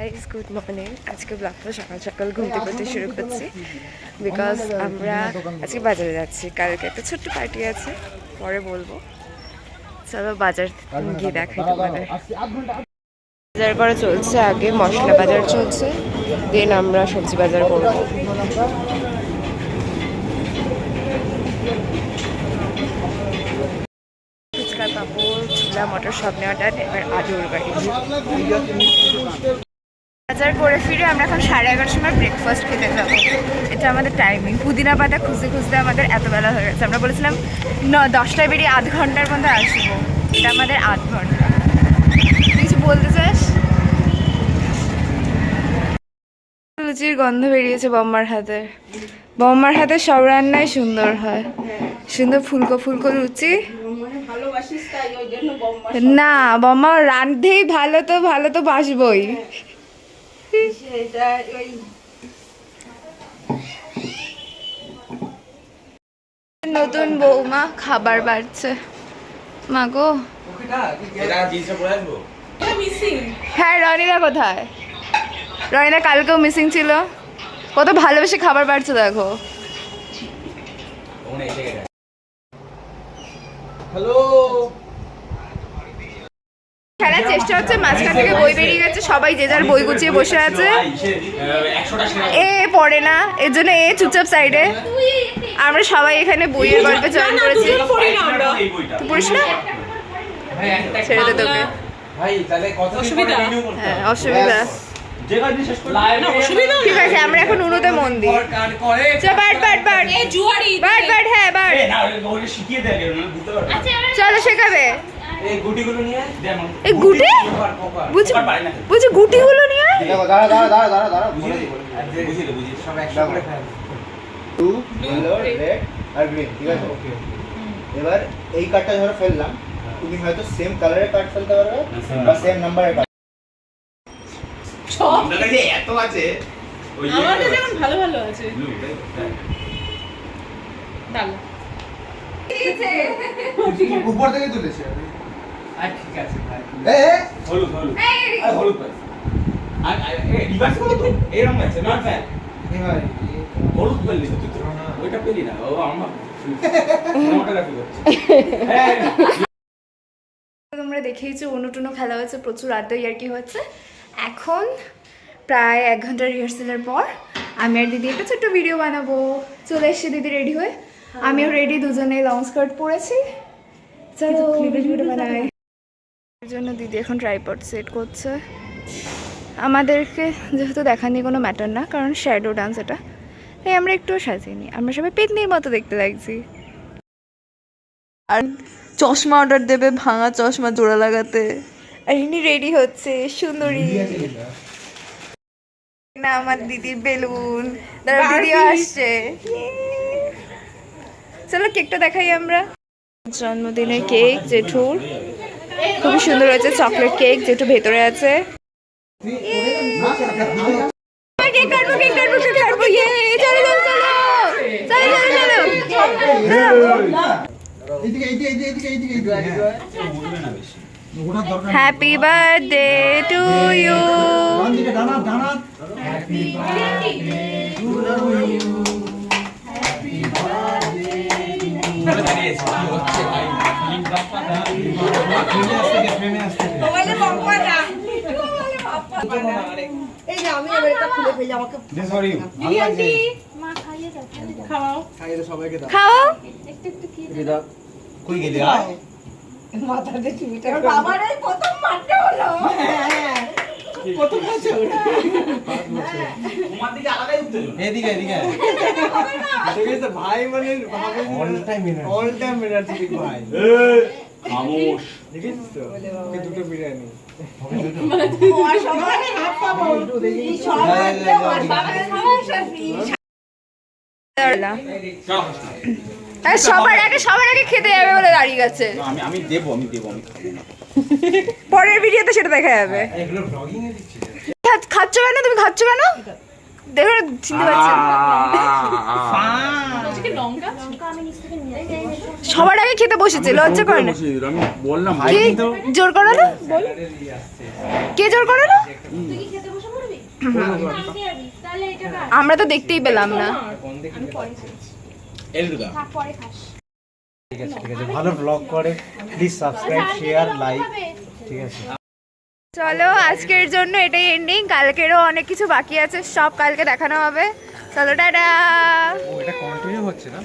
Guys good morning. আজকে ব্লগটা সকাল সকাল ঘুম থেকে শুরু করছি বিকজ আমরা আজকে বাজারে যাচ্ছি। কালকে একটা ছোট্ট পার্টি আছে, পরে বলবো। চলো বাজার গিয়ে দেখাই তোমাদের। বাজার করা চলছে, আগে মশলা বাজার চলছে, দেন আমরা সবজি বাজার করবো। ফুচকার পাপড়, ছোলা, মটর সব নেওয়াটা এবার আলুর বাড়ি। বাজার করে ফিরে আমরা এখন 11:30 সময় ব্রেকফাস্ট খেতে যাবো। এটা আমাদের টাইমিং। পুদিনা পাতা খুঁজতে খুঁজতে আমাদের এত বেলা হয়ে গেছে। আমরা বলেছিলাম 10টায় বেরিয়ে আধ ঘন্টার মধ্যে আসবো, এটা আমাদের আধ ঘন্টা। কিছু বলতে চাস? লুচির গন্ধ বেরিয়েছে বম্মার হাতে। বম্মার হাতে সব রান্নাই সুন্দর হয়, সুন্দর ফুলকো ফুলকো লুচি। না বম্মা রান্ধেই ভালো, তো ভালো তো বাসবই। নতুন বৌমা খাবার বাড়ছে। মা গো, হ্যাঁ রনিদা কোথায়? রনিদা কালকেও মিসিং ছিল। কত ভালোবেসে খাবার বাড়ছে দেখো। হ্যালো, খেলার চেষ্টা হচ্ছে, মাঝখান থেকে বই বেরিয়ে গেছে, সবাই যে যার বই গুছিয়ে বসে আছে। এ পড়ে না, এর জন্য এ চুপচাপ সাইডে। আমরা সবাই এখানে বইয়ের গল্পে জয়েন করেছি। তুই পড়িস না? ছেড়ে দে তোকে। হ্যাঁ অসুবিধা, ঠিক আছে। আমরা এখন উনুতে মন দিই। চলো শেখাবে। এই গুটিগুলো নিয়ে এবার এই কার্ডটা ধরো ফেললাম, তুমি হয়তো সেম কালারের কার্ড ফেলতে পারবে বা সেম নাম্বারের কার্ড। এত আছে, আমাদের যেমন ভালো ভালো আছে। উপর থেকে তুলেছে। ঠিক আছে ভাই, হলুদ হলুদ হলুদ পাই। আর রিভার্স করো তো, এরকম আছে নট ফ্যান। এবার হলুদ পেলি তুই তো ওইটা পেলি না। ও আমরা সিনেমাটোগ্রাফি করছি। তোমরা দেখেইছো অনুটুনো খেলা হচ্ছে, প্রচুর আড্ডা ইয়ার্কি হচ্ছে। এখন প্রায় 1 ঘন্টার রিহার্সালের পর আমি আর দিদি একটা ছোট্ট ভিডিও বানাবো। চলে এসেছি দিদি রেডি হয়ে, আমিও রেডি, দুজনেই লং স্কার্ট পরেছি। চলো ভিডিও বানাই। এর জন্য দিদি এখন ট্রাইপড সেট করছে। আমাদেরকে যেহেতু দেখানি কোনো ম্যাটার না, কারণ শ্যাডো ডান্স এটা, তাই আমরা একটুও সাজিনি। আমরা সবাই পেতনির মতো দেখতে লাগছি। আর চশমা অর্ডার দেবে, ভাঙা চশমা জোড়া লাগাতে। আর ইনি রেডি হচ্ছে সুন্দরী না, আমার দিদির বেলুন। দিদিও আসছে। চলো কেকটা দেখাই আমরা। জন্মদিনের কেক জেঠুর, খুবই সুন্দর হয়েছে। চকলেট কেক জেঠু ভেতরে আছে। কেক কাটবো, কেক কাটবো, কেক কাটবো। ইয়ে চলো চলো চলো চলো চলো চলো। Happy birthday to you. খাও। কই গেলি? মাথাতে চুবিটা বাবার এই প্রথম মারতে হলো। প্রথম আছে তোমার দিকে আলাদাই উত্তেজনা। এদিকে এদিকে দেখেছ তো ভাই, মানে ভাবে অল টাইম এনার্জেটিক ভাই। খামোশ, দেখেছ তো ওকে দুটো বিরিয়ানি আর সবাই হাত পাবো এই সবাই সবার আগে খেতে যাবে বলে দাঁড়িয়ে গেছে। আমি দেবো। পরের ভিডিওতে সেটা দেখা যাবে। খাচ্ছ কেন তুমি? খাচ্ছ কেন দেখো, চিনতে পারছি। সবার আগে খেতে বসেছে, লজ্জা করে না? আমি বললাম কি জোর করো না? বল, কে জোর করো না? আমরা তো দেখতেই পেলাম না। ঠিক আছে ভালো ব্লগ করে, প্লিজ সাবস্ক্রাইব শেয়ার লাইক, ঠিক আছে। চলো আজকের জন্য এটাই এন্ডিং, কালকেরও অনেক কিছু বাকি আছে, সব কালকে দেখানো হবে। চলো টাটা। ও এটা কন্টিনিউ হচ্ছে না?